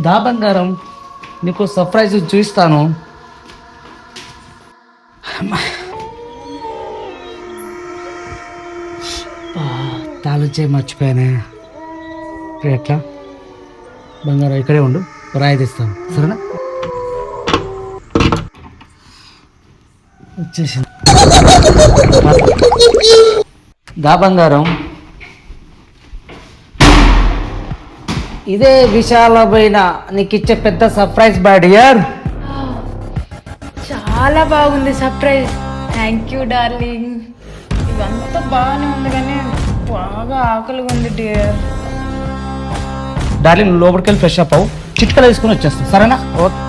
దా బంగారం, నీకు సర్ప్రైజ్ చూపిస్తాను. తాళం చేయి మర్చిపోయానే. ఇప్పుడు ఎట్లా? బంగారం ఇక్కడే ఉండు, రాయి తీస్తాను, సరేనా? వచ్చేసింది. దా బంగారం, ఇదే విశాలమైన నీకు ఇచ్చే పెద్ద సర్ప్రైజ్ బాడ్ ఇయర్. చాలా బాగుంది సర్ప్రైజ్. Thank you darling. ఇదంతా బాగానే ఉంది కానీ బాగా ఆకలిగా ఉంది డియర్. డార్లింగ్, నువ్వు లోపలికి వెళ్ళి ఫ్రెష్ అప్ అవ్వు, చిట్కలు వేసుకుని వచ్చేస్తాను, సరేనా? ఓకే.